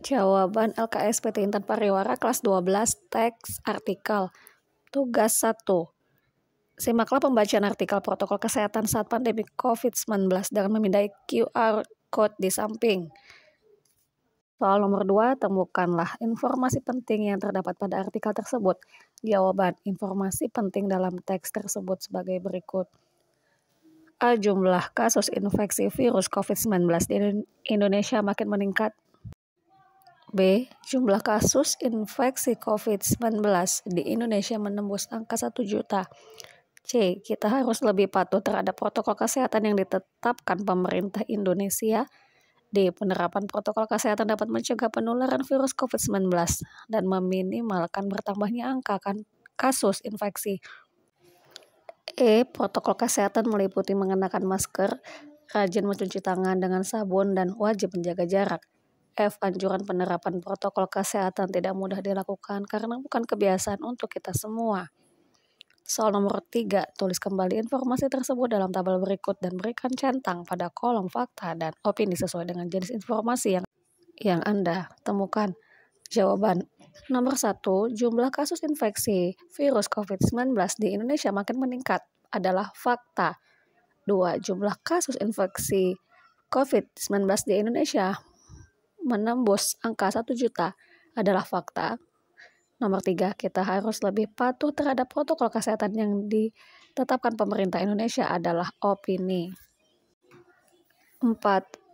Jawaban LKSPT Intan Pariwara kelas 12 teks artikel. Tugas 1. Simaklah pembacaan artikel protokol kesehatan saat pandemi COVID-19 dengan memindai QR Code di samping. Soal nomor 2, temukanlah informasi penting yang terdapat pada artikel tersebut. Jawaban, informasi penting dalam teks tersebut sebagai berikut. A. Jumlah kasus infeksi virus COVID-19 di Indonesia makin meningkat. B. Jumlah kasus infeksi COVID-19 di Indonesia menembus angka 1 juta. C. Kita harus lebih patuh terhadap protokol kesehatan yang ditetapkan pemerintah Indonesia. D. Penerapan protokol kesehatan dapat mencegah penularan virus COVID-19 dan meminimalkan bertambahnya angka kasus infeksi. E. Protokol kesehatan meliputi mengenakan masker, rajin mencuci tangan dengan sabun, dan wajib menjaga jarak. F. Anjuran penerapan protokol kesehatan tidak mudah dilakukan karena bukan kebiasaan untuk kita semua. Soal nomor 3, tulis kembali informasi tersebut dalam tabel berikut dan berikan centang pada kolom fakta dan opini sesuai dengan jenis informasi yang Anda temukan. Jawaban. Nomor 1, jumlah kasus infeksi virus COVID-19 di Indonesia makin meningkat adalah fakta. 2, jumlah kasus infeksi COVID-19 di Indonesia menembus angka 1 juta adalah fakta. Nomor 3, kita harus lebih patuh terhadap protokol kesehatan yang ditetapkan pemerintah Indonesia adalah opini. 4,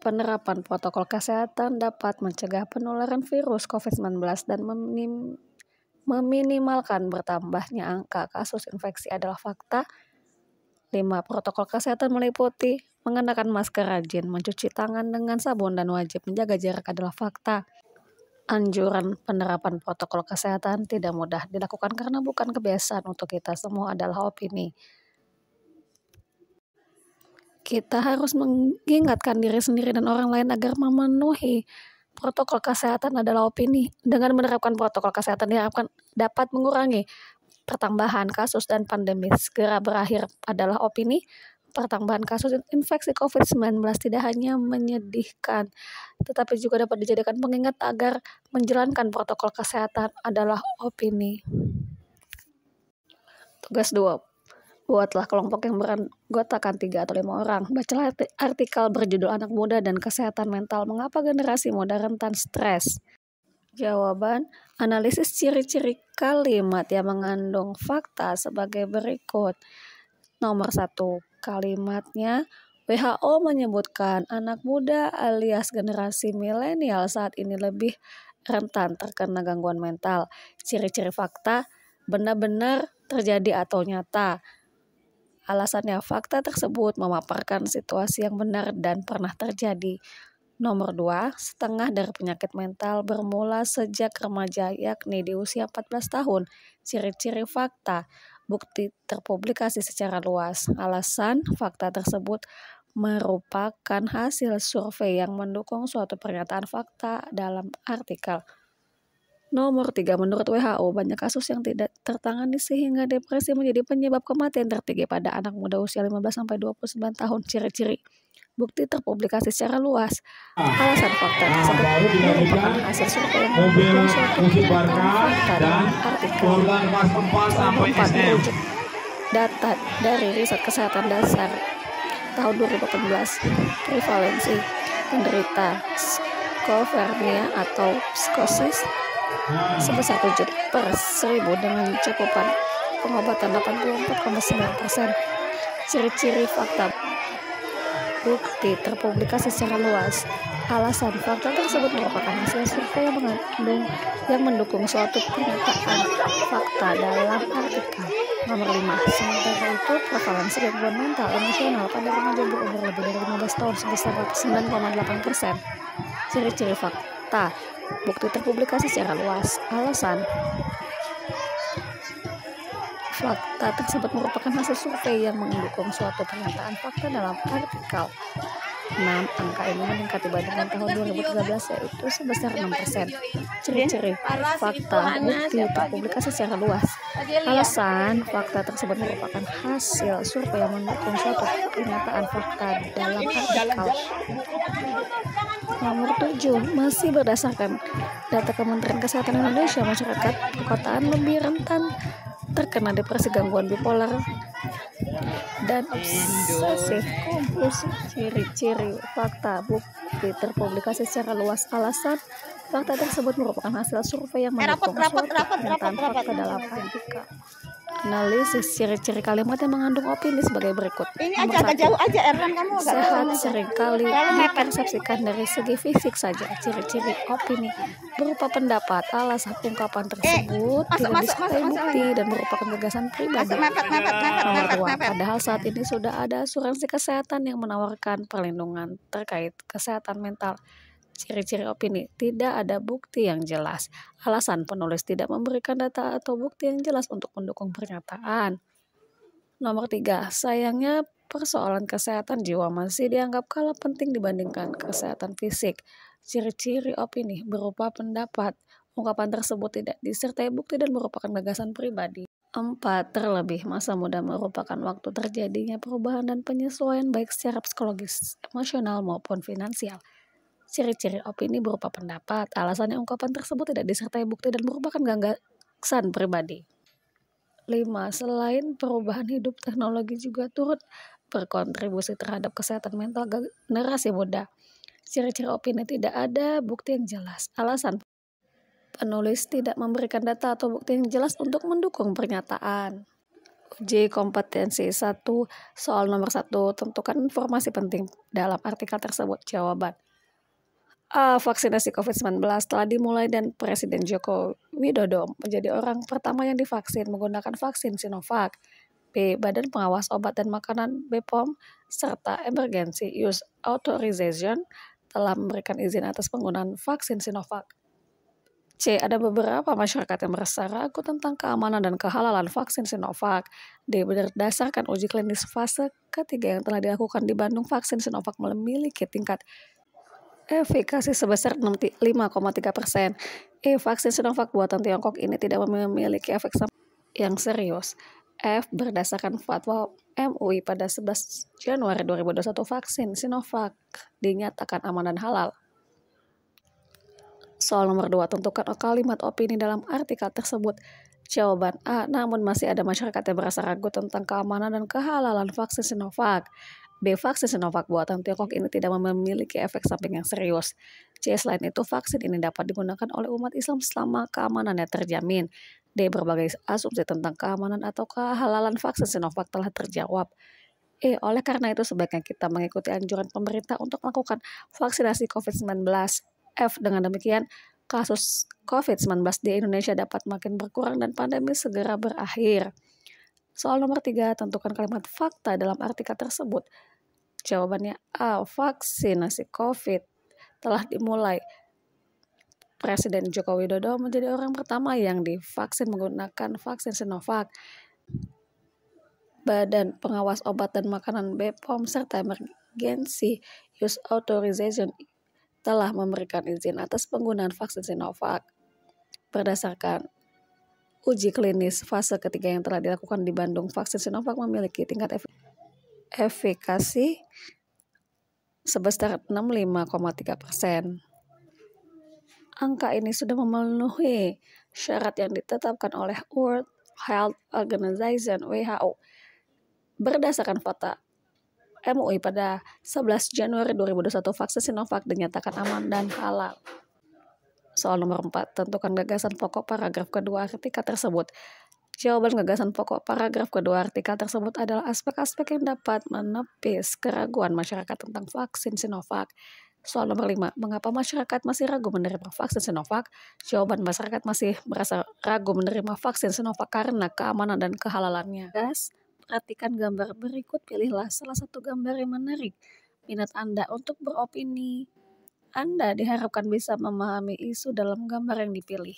penerapan protokol kesehatan dapat mencegah penularan virus COVID-19 dan meminimalkan bertambahnya angka kasus infeksi adalah fakta. 5, protokol kesehatan meliputi mengenakan masker, rajin mencuci tangan dengan sabun, dan wajib menjaga jarak adalah fakta. Anjuran penerapan protokol kesehatan tidak mudah dilakukan karena bukan kebiasaan untuk kita semua adalah opini. Kita harus mengingatkan diri sendiri dan orang lain agar memenuhi protokol kesehatan adalah opini. Dengan menerapkan protokol kesehatan diharapkan dapat mengurangi pertambahan kasus dan pandemi segera berakhir adalah opini. Pertambahan kasus infeksi COVID-19 tidak hanya menyedihkan, tetapi juga dapat dijadikan pengingat agar menjalankan protokol kesehatan adalah opini. Tugas 2. Buatlah kelompok yang beranggotakan 3 atau 5 orang. Bacalah artikel berjudul Anak Muda dan Kesehatan Mental, Mengapa Generasi Muda Rentan Stres. Jawaban, analisis ciri-ciri kalimat yang mengandung fakta sebagai berikut. Nomor 1, kalimatnya, WHO menyebutkan anak muda alias generasi milenial saat ini lebih rentan terkena gangguan mental. Ciri-ciri fakta, benar-benar terjadi atau nyata. Alasannya, fakta tersebut memaparkan situasi yang benar dan pernah terjadi. Nomor 2, setengah dari penyakit mental bermula sejak remaja, yakni di usia 14 tahun. Ciri-ciri fakta, bukti terpublikasi secara luas. Alasan, fakta tersebut merupakan hasil survei yang mendukung suatu pernyataan fakta dalam artikel. Nomor 3, menurut WHO, banyak kasus yang tidak tertangani sehingga depresi menjadi penyebab kematian tertinggi pada anak muda usia 15-29 tahun. Ciri-ciri, bukti terpublikasi secara luas. Alasan, fakta tersebut merupakan hasil survei yang mendukung suatu pernyataan fakta dalam artikel. Nomor 4, merujuk data dari riset kesehatan dasar tahun 2018, prevalensi penderita skizofrenia atau psikosis sebesar 7/1000 dengan cakupan pengobatan 84,9%. Ciri-ciri fakta, bukti terpublikasi secara luas. Alasan, fakta tersebut merupakan hasil survei yang mendukung suatu pernyataan fakta dalam artikel. Nomor 5, sementara itu prevalensi gangguan mental emosional pada remaja berumur lebih dari 15 tahun sebesar 9,8%. Ciri-ciri fakta, bukti terpublikasi secara luas. Alasan, fakta tersebut merupakan hasil survei yang mendukung suatu pernyataan fakta dalam artikel. 6, angka ini meningkat dibandingkan tahun 2013 yaitu sebesar 6%. Ciri-ciri fakta, bukti terpublikasi secara luas. Alasan, fakta tersebut merupakan hasil survei yang mendukung suatu pernyataan fakta dalam artikel. Nomor 7, masih berdasarkan data Kementerian Kesehatan Indonesia, masyarakat perkotaan lebih rentan terkena depresi, gangguan bipolar, dan obsesif kompulsif. Ciri-ciri fakta bukti terpublikasi secara luas. Alasan fakta tersebut merupakan hasil survei yang mendukung suatu pernyataan fakta dalam etika. Analisis ciri-ciri kalimat yang mengandung opini sebagai berikut. Ini agak jauh aja, Erlan, kamu agak Sehat seringkali dipersepsikan dari segi fisik saja. Ciri-ciri opini berupa pendapat, alasan ungkapan tersebut tidak disertai bukti dan merupakan gagasan pribadi. Nomor 2, padahal saat ini sudah ada asuransi kesehatan yang menawarkan perlindungan terkait kesehatan mental. Ciri-ciri opini, tidak ada bukti yang jelas. Alasan penulis tidak memberikan data atau bukti yang jelas untuk mendukung pernyataan. Nomor 3, sayangnya persoalan kesehatan jiwa masih dianggap kalah penting dibandingkan kesehatan fisik. Ciri-ciri opini berupa pendapat, ungkapan tersebut tidak disertai bukti dan merupakan gagasan pribadi. 4, terlebih masa muda merupakan waktu terjadinya perubahan dan penyesuaian baik secara psikologis, emosional maupun finansial. Ciri-ciri opini berupa pendapat, alasannya ungkapan tersebut tidak disertai bukti dan merupakan gagasan pribadi. 5, selain perubahan hidup, teknologi juga turut berkontribusi terhadap kesehatan mental generasi muda. Ciri-ciri opini, tidak ada bukti yang jelas. Alasan penulis tidak memberikan data atau bukti yang jelas untuk mendukung pernyataan. Uji kompetensi 1, soal nomor 1, tentukan informasi penting dalam artikel tersebut. Jawaban. A. Vaksinasi COVID-19 telah dimulai dan Presiden Joko Widodo menjadi orang pertama yang divaksin menggunakan vaksin Sinovac. B. Badan Pengawas Obat dan Makanan (BPOM) serta Emergency Use Authorization telah memberikan izin atas penggunaan vaksin Sinovac. C. Ada beberapa masyarakat yang merasa ragu tentang keamanan dan kehalalan vaksin Sinovac. D. Berdasarkan uji klinis fase ketiga yang telah dilakukan di Bandung, vaksin Sinovac memiliki tingkat efikasi sebesar 5,3%. Vaksin Sinovac buatan Tiongkok ini tidak memiliki efek samping yang serius. F. Berdasarkan fatwa MUI pada 11 Januari 2021, vaksin Sinovac dinyatakan aman dan halal. Soal nomor 2, tentukan kalimat opini dalam artikel tersebut. Jawaban. A. Namun masih ada masyarakat yang merasa ragu tentang keamanan dan kehalalan vaksin Sinovac. B. Vaksin Sinovac buatan Tiongkok ini tidak memiliki efek samping yang serius. C. Selain itu, vaksin ini dapat digunakan oleh umat Islam selama keamanannya terjamin. D. Berbagai asumsi tentang keamanan atau kehalalan vaksin Sinovac telah terjawab. Oleh karena itu sebaiknya kita mengikuti anjuran pemerintah untuk melakukan vaksinasi COVID-19. F. Dengan demikian, kasus COVID-19 di Indonesia dapat makin berkurang dan pandemi segera berakhir. Soal nomor 3, tentukan kalimat fakta dalam artikel tersebut. Jawabannya A. Vaksinasi COVID telah dimulai. Presiden Joko Widodo menjadi orang pertama yang divaksin menggunakan vaksin Sinovac. Badan Pengawas Obat dan Makanan (BPOM) serta Emergency Use Authorization telah memberikan izin atas penggunaan vaksin Sinovac. Berdasarkan uji klinis fase ketiga yang telah dilakukan di Bandung, vaksin Sinovac memiliki tingkat efikasi sebesar 65,3%. Angka ini sudah memenuhi syarat yang ditetapkan oleh World Health Organization (WHO). Berdasarkan fakta MUI pada 11 Januari 2021, vaksin Sinovac dinyatakan aman dan halal. Soal nomor 4, tentukan gagasan pokok paragraf kedua artikel tersebut. Jawaban gagasan pokok paragraf kedua artikel tersebut adalah aspek-aspek yang dapat menepis keraguan masyarakat tentang vaksin Sinovac. Soal nomor 5, mengapa masyarakat masih ragu menerima vaksin Sinovac? Jawaban, masyarakat masih merasa ragu menerima vaksin Sinovac karena keamanan dan kehalalannya. Perhatikan gambar berikut, pilihlah salah satu gambar yang menarik minat Anda untuk beropini. Anda diharapkan bisa memahami isu dalam gambar yang dipilih.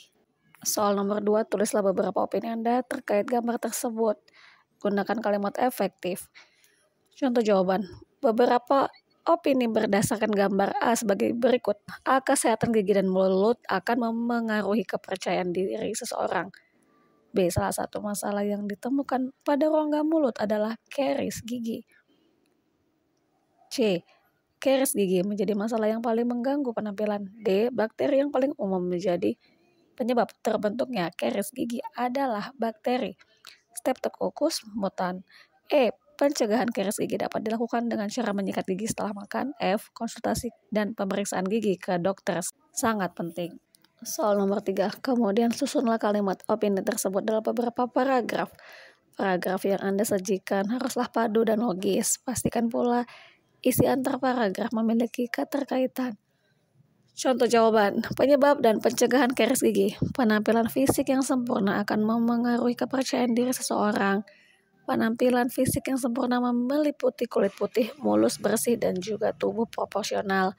Soal nomor 2, tulislah beberapa opini Anda terkait gambar tersebut. Gunakan kalimat efektif. Contoh jawaban. Beberapa opini berdasarkan gambar A sebagai berikut. A. Kesehatan gigi dan mulut akan memengaruhi kepercayaan diri seseorang. B. Salah satu masalah yang ditemukan pada rongga mulut adalah karies gigi. C. Karies gigi menjadi masalah yang paling mengganggu penampilan. D. Bakteri yang paling umum menjadi penyebab terbentuknya karies gigi adalah bakteri Streptococcus mutans. E. Pencegahan karies gigi dapat dilakukan dengan cara menyikat gigi setelah makan. F. Konsultasi dan pemeriksaan gigi ke dokter sangat penting. Soal nomor 3. Kemudian susunlah kalimat opini tersebut dalam beberapa paragraf. Paragraf yang Anda sajikan haruslah padu dan logis. Pastikan pula isi antar paragraf memiliki keterkaitan. Contoh jawaban, penyebab dan pencegahan karies gigi. Penampilan fisik yang sempurna akan memengaruhi kepercayaan diri seseorang. Penampilan fisik yang sempurna meliputi kulit putih, mulus, bersih, dan juga tubuh proporsional.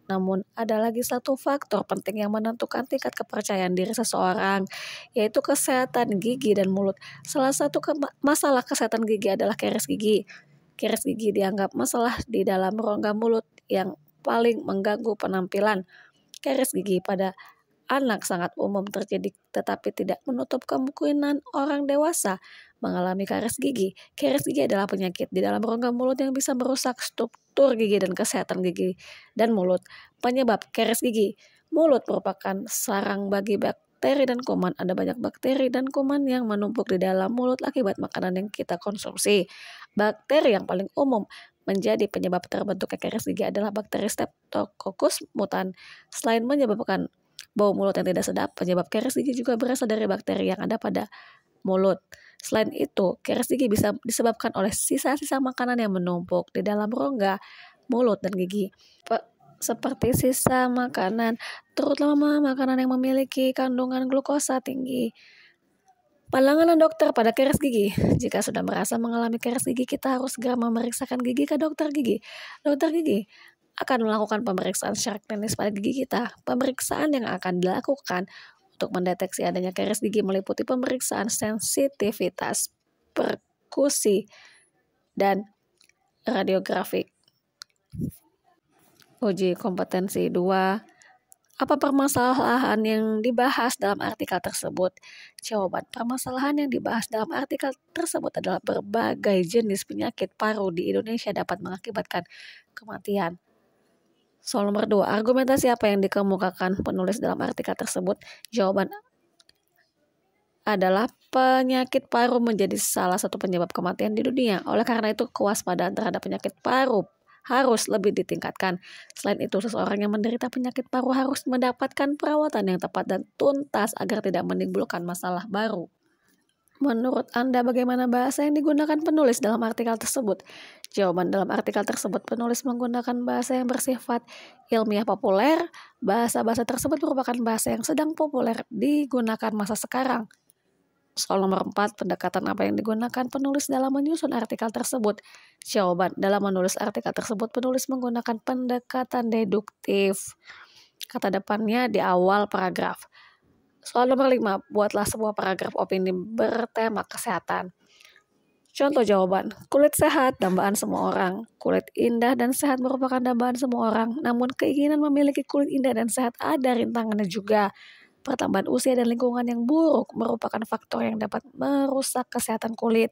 Namun, ada lagi satu faktor penting yang menentukan tingkat kepercayaan diri seseorang, yaitu kesehatan gigi dan mulut. Salah satu masalah kesehatan gigi adalah karies gigi. Karies gigi dianggap masalah di dalam rongga mulut yang paling mengganggu penampilan. Karies gigi pada anak sangat umum terjadi, tetapi tidak menutup kemungkinan orang dewasa mengalami karies gigi. Karies gigi adalah penyakit di dalam rongga mulut yang bisa merusak struktur gigi dan kesehatan gigi dan mulut. Penyebab karies gigi. Mulut merupakan sarang bagi bakteri dan kuman. Ada banyak bakteri dan kuman yang menumpuk di dalam mulut akibat makanan yang kita konsumsi. Bakteri yang paling umum menjadi penyebab terbentuknya karies gigi adalah bakteri Streptococcus mutans. Selain menyebabkan bau mulut yang tidak sedap, penyebab karies gigi juga berasal dari bakteri yang ada pada mulut. Selain itu, karies gigi bisa disebabkan oleh sisa-sisa makanan yang menumpuk di dalam rongga mulut dan gigi. Seperti sisa makanan, terutama makanan yang memiliki kandungan glukosa tinggi. Penanganan dokter pada karies gigi. Jika sudah merasa mengalami karies gigi, kita harus segera memeriksakan gigi ke dokter gigi. Dokter gigi akan melakukan pemeriksaan secara klinis pada gigi kita. Pemeriksaan yang akan dilakukan untuk mendeteksi adanya karies gigi meliputi pemeriksaan sensitivitas, perkusi, dan radiografik. Uji kompetensi 2. Apa permasalahan yang dibahas dalam artikel tersebut? Jawaban, permasalahan yang dibahas dalam artikel tersebut adalah berbagai jenis penyakit paru di Indonesia dapat mengakibatkan kematian. Soal nomor 2, argumentasi apa yang dikemukakan penulis dalam artikel tersebut? Jawaban adalah penyakit paru menjadi salah satu penyebab kematian di dunia. Oleh karena itu, kewaspadaan terhadap penyakit paru harus lebih ditingkatkan. Selain itu, seseorang yang menderita penyakit paru harus mendapatkan perawatan yang tepat dan tuntas agar tidak menimbulkan masalah baru. Menurut Anda, bagaimana bahasa yang digunakan penulis dalam artikel tersebut? Jawaban, dalam artikel tersebut penulis menggunakan bahasa yang bersifat ilmiah populer. Bahasa-bahasa tersebut merupakan bahasa yang sedang populer digunakan masa sekarang. Soal nomor 4, pendekatan apa yang digunakan penulis dalam menyusun artikel tersebut? Jawaban, dalam menulis artikel tersebut penulis menggunakan pendekatan deduktif. Kata depannya di awal paragraf. Soal nomor 5, buatlah sebuah paragraf opini bertema kesehatan. Contoh jawaban, kulit sehat dambaan semua orang. Kulit indah dan sehat merupakan dambaan semua orang. Namun keinginan memiliki kulit indah dan sehat ada rintangannya juga. Pertambahan usia dan lingkungan yang buruk merupakan faktor yang dapat merusak kesehatan kulit.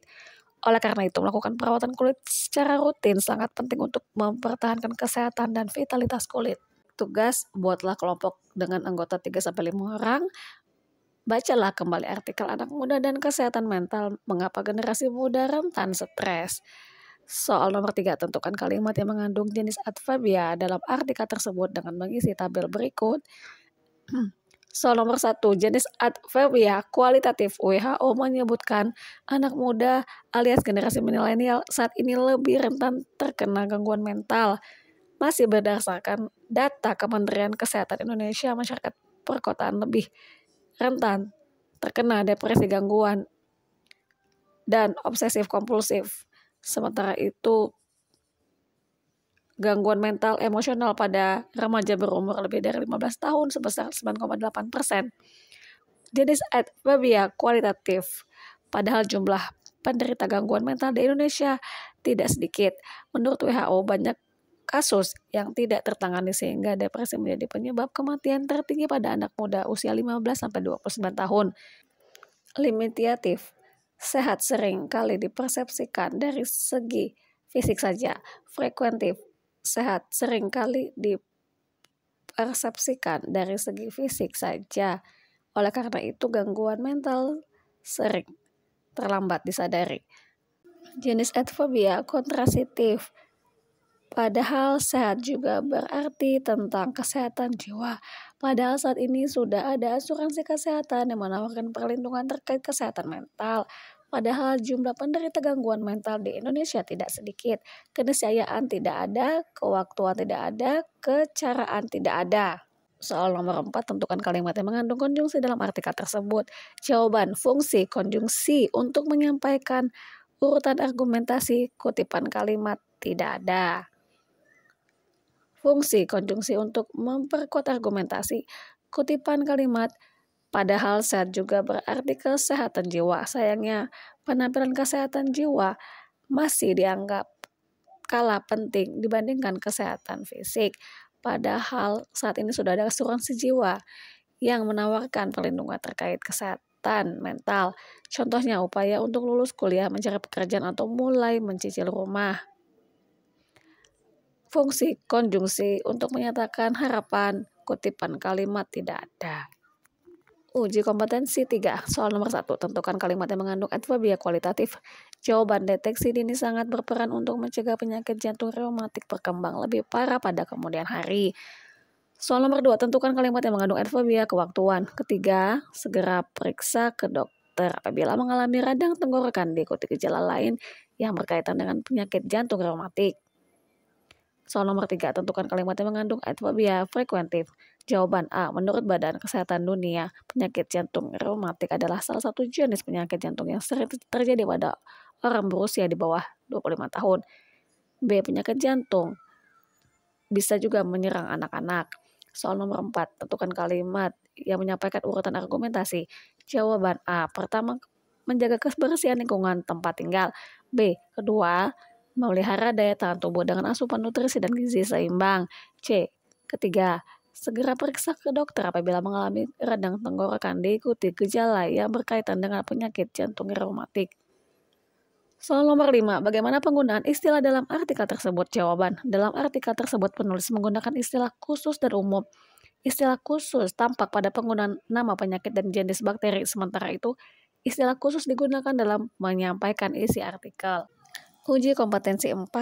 Oleh karena itu, melakukan perawatan kulit secara rutin sangat penting untuk mempertahankan kesehatan dan vitalitas kulit. Tugas, buatlah kelompok dengan anggota 3-5 orang. Bacalah kembali artikel anak muda dan kesehatan mental, mengapa generasi muda rentan stres. Soal nomor 3, tentukan kalimat yang mengandung jenis adverbia dalam artikel tersebut dengan mengisi tabel berikut. Soal nomor 1, jenis adverbia kualitatif. WHO menyebutkan anak muda alias generasi milenial saat ini lebih rentan terkena gangguan mental. Masih berdasarkan data Kementerian Kesehatan Indonesia, masyarakat perkotaan lebih rentan terkena depresi, gangguan, dan obsesif kompulsif. Sementara itu, gangguan mental emosional pada remaja berumur lebih dari 15 tahun sebesar 9,8%. Jenis adverbia kualitatif. Padahal jumlah penderita gangguan mental di Indonesia tidak sedikit. Menurut WHO, banyak kasus yang tidak tertangani sehingga depresi menjadi penyebab kematian tertinggi pada anak muda usia 15-29 tahun. Limitatif. Sehat sering kali dipersepsikan dari segi fisik saja. Frekuentif. sehat seringkali dipersepsikan dari segi fisik saja. Oleh karena itu, gangguan mental sering terlambat disadari. Jenis fobia kontraseptif. Padahal sehat juga berarti tentang kesehatan jiwa. Padahal saat ini sudah ada asuransi kesehatan yang menawarkan perlindungan terkait kesehatan mental. Padahal jumlah penderita gangguan mental di Indonesia tidak sedikit. Keniscayaan tidak ada, kewaktuan tidak ada, kecaraan tidak ada. Soal nomor 4, tentukan kalimat yang mengandung konjungsi dalam artikel tersebut. Jawaban, fungsi konjungsi untuk menyampaikan urutan argumentasi kutipan kalimat tidak ada. Fungsi konjungsi untuk memperkuat argumentasi kutipan kalimat padahal sehat juga berarti kesehatan jiwa. Sayangnya, penampilan kesehatan jiwa masih dianggap kalah penting dibandingkan kesehatan fisik. Padahal saat ini sudah ada asuransi jiwa yang menawarkan perlindungan terkait kesehatan mental. Contohnya upaya untuk lulus kuliah, mencari pekerjaan, atau mulai mencicil rumah. Fungsi konjungsi untuk menyatakan harapan kutipan kalimat tidak ada. Uji kompetensi 3. Soal nomor 1. Tentukan kalimat yang mengandung fobia kualitatif. Jawaban, deteksi dini sangat berperan untuk mencegah penyakit jantung reumatik berkembang lebih parah pada kemudian hari. Soal nomor 2. Tentukan kalimat yang mengandung fobia kewaktuan. Ketiga, segera periksa ke dokter apabila mengalami radang tenggorokan, diikuti gejala lain yang berkaitan dengan penyakit jantung reumatik. Soal nomor 3, tentukan kalimat yang mengandung fobia frekuentif. Jawaban A. Menurut Badan Kesehatan Dunia, penyakit jantung reumatik adalah salah satu jenis penyakit jantung yang sering terjadi pada orang berusia di bawah 25 tahun. B. Penyakit jantung bisa juga menyerang anak-anak. Soal nomor 4, tentukan kalimat yang menyampaikan urutan argumentasi. Jawaban A. Pertama, menjaga kebersihan lingkungan tempat tinggal. B. Kedua, memelihara daya tahan tubuh dengan asupan nutrisi dan gizi seimbang. C. Ketiga, segera periksa ke dokter apabila mengalami radang tenggorokan, diikuti gejala yang berkaitan dengan penyakit jantung reumatik. Soal nomor 5, bagaimana penggunaan istilah dalam artikel tersebut? Jawaban, dalam artikel tersebut penulis menggunakan istilah khusus dan umum. Istilah khusus tampak pada penggunaan nama penyakit dan jenis bakteri, sementara itu istilah khusus digunakan dalam menyampaikan isi artikel. Uji kompetensi 4.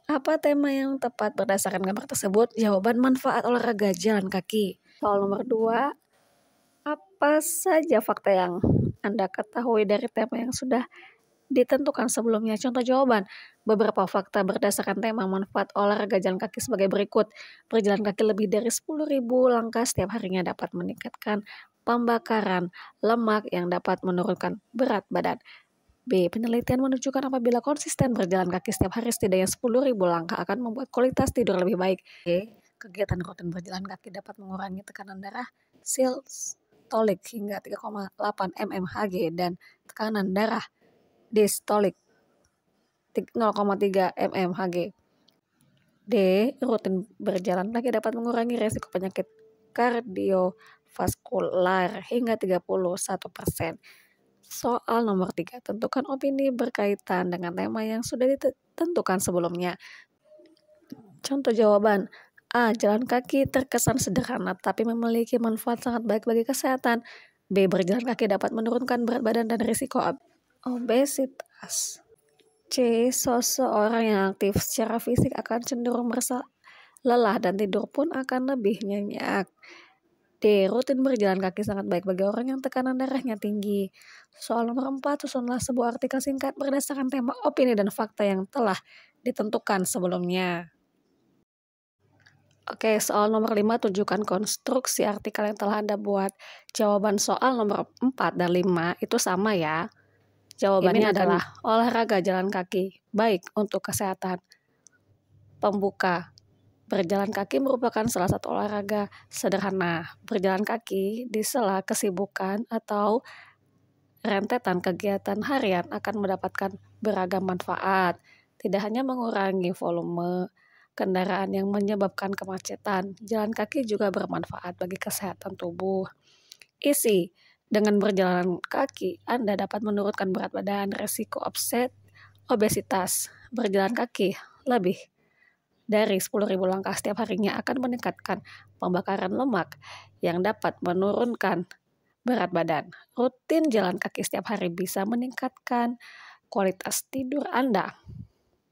Apa tema yang tepat berdasarkan gambar tersebut? Jawaban, manfaat olahraga jalan kaki. Soal nomor 2. Apa saja fakta yang Anda ketahui dari tema yang sudah ditentukan sebelumnya? Contoh jawaban, beberapa fakta berdasarkan tema manfaat olahraga jalan kaki sebagai berikut. Berjalan kaki lebih dari 10.000 langkah setiap harinya dapat meningkatkan pembakaran lemak yang dapat menurunkan berat badan. B. Penelitian menunjukkan apabila konsisten berjalan kaki setiap hari setidaknya 10.000 langkah akan membuat kualitas tidur lebih baik. C. Kegiatan rutin berjalan kaki dapat mengurangi tekanan darah sistolik hingga 3,8 mmHg dan tekanan darah distolik 0,3 mmHg. D. Rutin berjalan kaki dapat mengurangi risiko penyakit kardiovaskular hingga 31%. Soal nomor 3, tentukan opini berkaitan dengan tema yang sudah ditentukan sebelumnya. Contoh jawaban, A. Jalan kaki terkesan sederhana tapi memiliki manfaat sangat baik bagi kesehatan. B. Berjalan kaki dapat menurunkan berat badan dan risiko obesitas. C. Seseorang yang aktif secara fisik akan cenderung merasa lelah dan tidur pun akan lebih nyenyak. D. Rutin berjalan kaki sangat baik bagi orang yang tekanan darahnya tinggi. Soal nomor 4, susunlah sebuah artikel singkat berdasarkan tema, opini, dan fakta yang telah ditentukan sebelumnya. Oke, soal nomor 5, tunjukkan konstruksi artikel yang telah Anda buat. Jawaban soal nomor 4 dan 5 itu sama ya. Jawabannya adalah olahraga jalan kaki, baik untuk kesehatan. Pembuka. Berjalan kaki merupakan salah satu olahraga sederhana. Berjalan kaki di sela kesibukan atau rentetan kegiatan harian akan mendapatkan beragam manfaat. Tidak hanya mengurangi volume kendaraan yang menyebabkan kemacetan, jalan kaki juga bermanfaat bagi kesehatan tubuh. Isi, dengan berjalan kaki, Anda dapat menurunkan berat badan, resiko obesitas. Berjalan kaki lebih dari 10.000 langkah setiap harinya akan meningkatkan pembakaran lemak yang dapat menurunkan berat badan. Rutin jalan kaki setiap hari bisa meningkatkan kualitas tidur Anda.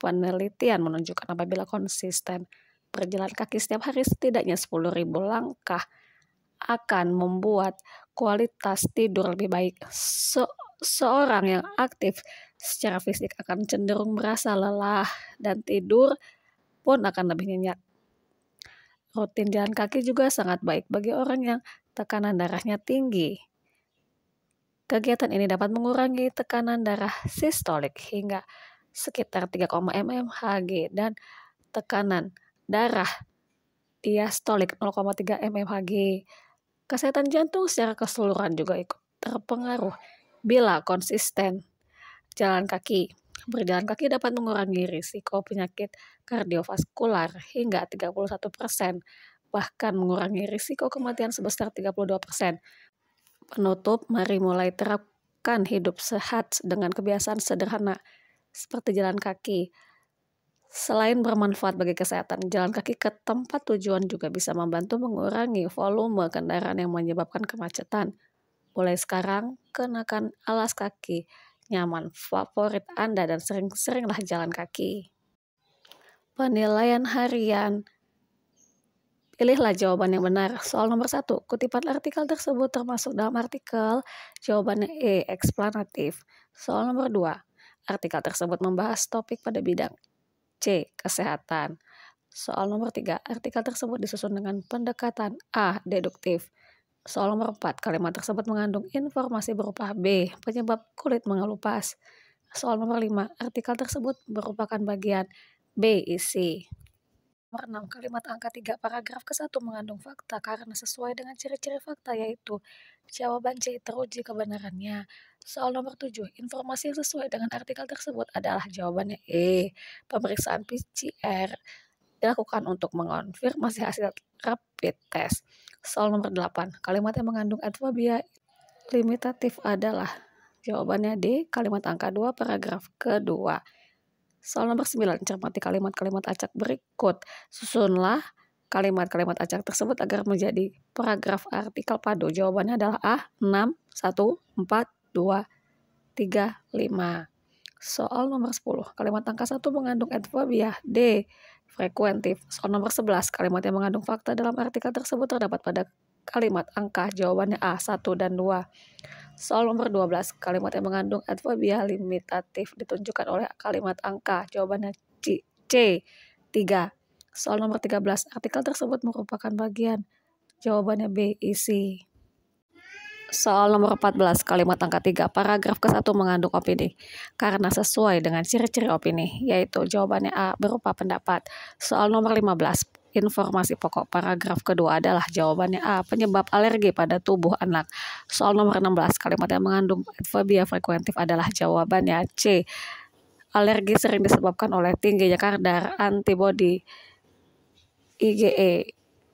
Penelitian menunjukkan apabila konsisten berjalan kaki setiap hari setidaknya 10.000 langkah akan membuat kualitas tidur lebih baik. Seorang yang aktif secara fisik akan cenderung merasa lelah dan tidur pun akan lebih nyenyak. Rutin jalan kaki juga sangat baik bagi orang yang tekanan darahnya tinggi. Kegiatan ini dapat mengurangi tekanan darah sistolik hingga sekitar 3, mmHg dan tekanan darah diastolik 0,3 mmHg. Kesehatan jantung secara keseluruhan juga ikut terpengaruh bila konsisten jalan kaki. Berjalan kaki dapat mengurangi risiko penyakit kardiovaskular hingga 31%, bahkan mengurangi risiko kematian sebesar 32%. Penutup, mari mulai terapkan hidup sehat dengan kebiasaan sederhana seperti jalan kaki. Selain bermanfaat bagi kesehatan, jalan kaki ke tempat tujuan juga bisa membantu mengurangi volume kendaraan yang menyebabkan kemacetan. Mulai sekarang, kenakan alas kaki nyaman favorit Anda dan sering-seringlah jalan kaki. Penilaian harian. Pilihlah jawaban yang benar. Soal nomor 1, kutipan artikel tersebut termasuk dalam artikel. Jawabannya E, eksplanatif. Soal nomor 2, artikel tersebut membahas topik pada bidang. C, kesehatan. Soal nomor 3, artikel tersebut disusun dengan pendekatan A, deduktif. Soal nomor 4, kalimat tersebut mengandung informasi berupa B, penyebab kulit mengelupas. Soal nomor 5, artikel tersebut merupakan bagian B, isi. Nomor 6, kalimat angka 3 paragraf ke-1 mengandung fakta karena sesuai dengan ciri-ciri fakta, yaitu jawaban C, teruji kebenarannya. Soal nomor 7, informasi yang sesuai dengan artikel tersebut adalah jawabannya E, pemeriksaan PCR dilakukan untuk mengonfirmasi hasil rapid test. Soal nomor 8, kalimat yang mengandung adverbia limitatif adalah jawabannya D, kalimat angka 2 paragraf kedua. Soal nomor 9, cermati kalimat-kalimat acak berikut. Susunlah kalimat-kalimat acak tersebut agar menjadi paragraf artikel padu. Jawabannya adalah A, 6, 1, 4, 2, 3, 5. Soal nomor 10, kalimat angka 1 mengandung adverbia D, frekuentif. Soal nomor 11, kalimat yang mengandung fakta dalam artikel tersebut terdapat pada kalimat angka. Jawabannya A, 1 dan 2. Soal nomor 12, kalimat yang mengandung adverbia limitatif ditunjukkan oleh kalimat angka. Jawabannya C, 3. Soal nomor 13, artikel tersebut merupakan bagian. Jawabannya B, isi. Soal nomor 14, kalimat angka 3, paragraf ke-1 mengandung opini karena sesuai dengan ciri-ciri opini, yaitu jawabannya A, berupa pendapat. Soal nomor 15, informasi pokok paragraf kedua adalah jawabannya A, penyebab alergi pada tubuh anak. Soal nomor 16, kalimat yang mengandung adverbia frekuentif adalah jawabannya C, alergi sering disebabkan oleh tingginya kadar antibodi IgE,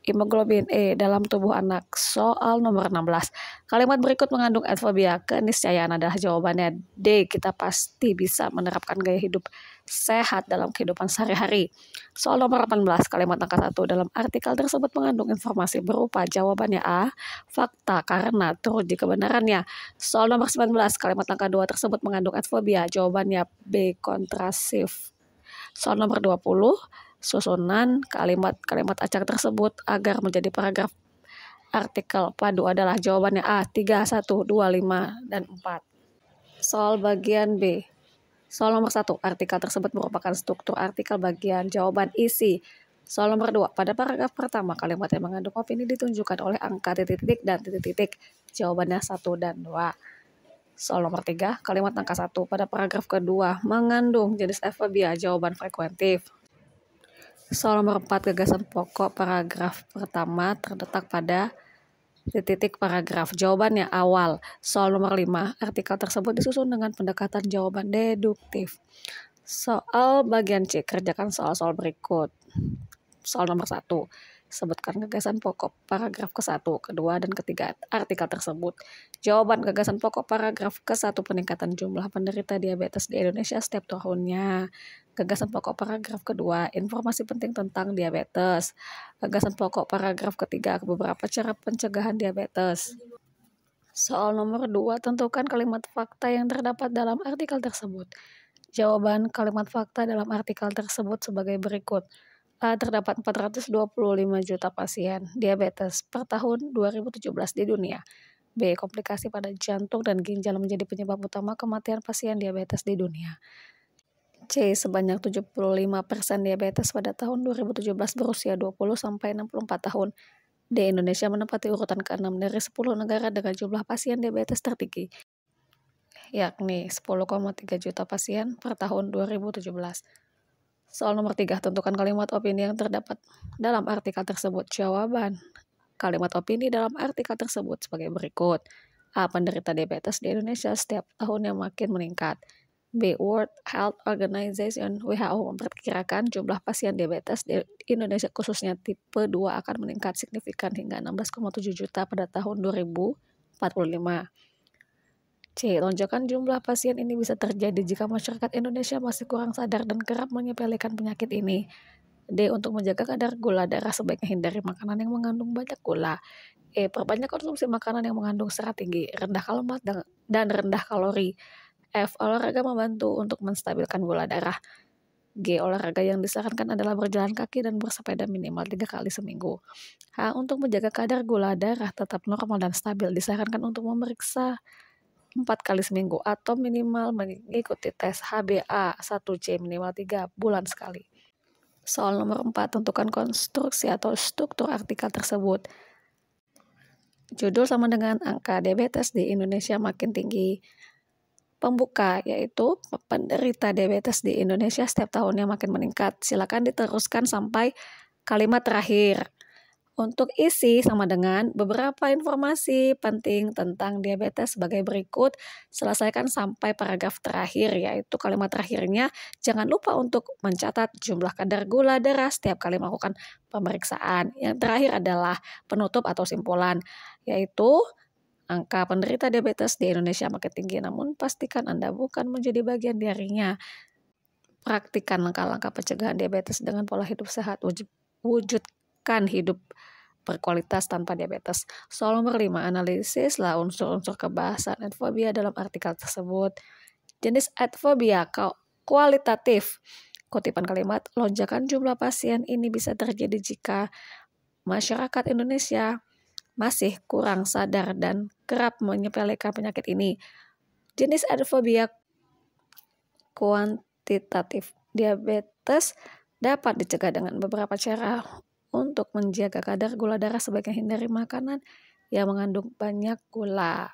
hemoglobin E dalam tubuh anak. Soal nomor 16, kalimat berikut mengandung adverbia keniscayaan adalah jawabannya D, kita pasti bisa menerapkan gaya hidup sehat dalam kehidupan sehari-hari. Soal nomor 18, kalimat angka 1 dalam artikel tersebut mengandung informasi berupa jawabannya A, fakta karena teruji kebenarannya. Soal nomor 19, kalimat angka 2 tersebut mengandung adverbia, jawabannya B, kontrasif. Soal nomor 20, susunan kalimat-kalimat acak tersebut agar menjadi paragraf artikel padu adalah jawabannya A, 3, 1, 2, 5, dan 4. Soal bagian B. Soal nomor 1, artikel tersebut merupakan struktur artikel bagian jawaban isi. Soal nomor 2, pada paragraf pertama kalimat yang mengandung opini ditunjukkan oleh angka titik-titik dan titik-titik. Jawabannya 1 dan 2. Soal nomor 3, kalimat angka 1 pada paragraf kedua mengandung jenis adverbia jawaban frekuentif. Soal nomor 4, gagasan pokok paragraf pertama terletak pada titik paragraf. Jawabannya awal. Soal nomor 5, artikel tersebut disusun dengan pendekatan jawaban deduktif. Soal bagian C, kerjakan soal-soal berikut. Soal nomor 1, sebutkan gagasan pokok paragraf ke-1, kedua, dan ketiga artikel tersebut. Jawaban gagasan pokok paragraf ke-1, peningkatan jumlah penderita diabetes di Indonesia setiap tahunnya. Gagasan pokok paragraf kedua, informasi penting tentang diabetes. Gagasan pokok paragraf ketiga, beberapa cara pencegahan diabetes. Soal nomor 2, tentukan kalimat fakta yang terdapat dalam artikel tersebut. Jawaban kalimat fakta dalam artikel tersebut sebagai berikut. A. Terdapat 425 juta pasien diabetes per tahun 2017 di dunia. B. Komplikasi pada jantung dan ginjal menjadi penyebab utama kematian pasien diabetes di dunia. C. Sebanyak 75% diabetes pada tahun 2017 berusia 20-64 tahun. D. Indonesia menempati urutan ke-6 dari 10 negara dengan jumlah pasien diabetes tertinggi, yakni 10,3 juta pasien per tahun 2017. Soal nomor 3, tentukan kalimat opini yang terdapat dalam artikel tersebut. Jawaban kalimat opini dalam artikel tersebut sebagai berikut. A. Penderita diabetes di Indonesia setiap tahunnya makin meningkat. B. World Health Organization (WHO) memperkirakan jumlah pasien diabetes di Indonesia khususnya tipe 2 akan meningkat signifikan hingga 16,7 juta pada tahun 2045. C. Lonjakan jumlah pasien ini bisa terjadi jika masyarakat Indonesia masih kurang sadar dan kerap menyepelekan penyakit ini. D. Untuk menjaga kadar gula darah sebaiknya hindari makanan yang mengandung banyak gula. E. Perbanyak konsumsi makanan yang mengandung serat tinggi, rendah lemak dan rendah kalori. F. Olahraga membantu untuk menstabilkan gula darah. G. Olahraga yang disarankan adalah berjalan kaki dan bersepeda minimal 3 kali seminggu. H. Untuk menjaga kadar gula darah tetap normal dan stabil, disarankan untuk memeriksa 4 kali seminggu atau minimal mengikuti tes HbA1c minimal 3 bulan sekali. Soal nomor 4, tentukan konstruksi atau struktur artikel tersebut. Judul sama dengan angka diabetes di Indonesia makin tinggi. Pembuka yaitu penderita diabetes di Indonesia setiap tahunnya makin meningkat. Silakan diteruskan sampai kalimat terakhir. Untuk isi sama dengan beberapa informasi penting tentang diabetes sebagai berikut. Selesaikan sampai paragraf terakhir, yaitu kalimat terakhirnya jangan lupa untuk mencatat jumlah kadar gula darah setiap kali melakukan pemeriksaan. Yang terakhir adalah penutup atau simpulan, yaitu angka penderita diabetes di Indonesia makin tinggi, namun pastikan Anda bukan menjadi bagian darinya. Praktikkan langkah-langkah pencegahan diabetes dengan pola hidup sehat. Wujudkan hidup berkualitas tanpa diabetes. Soal nomor 5, analisislah unsur-unsur kebahasan adfobia dalam artikel tersebut. Jenis adfobia kualitatif. Kutipan kalimat, lonjakan jumlah pasien ini bisa terjadi jika masyarakat Indonesia masih kurang sadar dan kerap menyepelekan penyakit ini. Jenis adfobia kuantitatif. Diabetes dapat dicegah dengan beberapa cara. Untuk menjaga kadar gula darah sebaiknya hindari makanan yang mengandung banyak gula.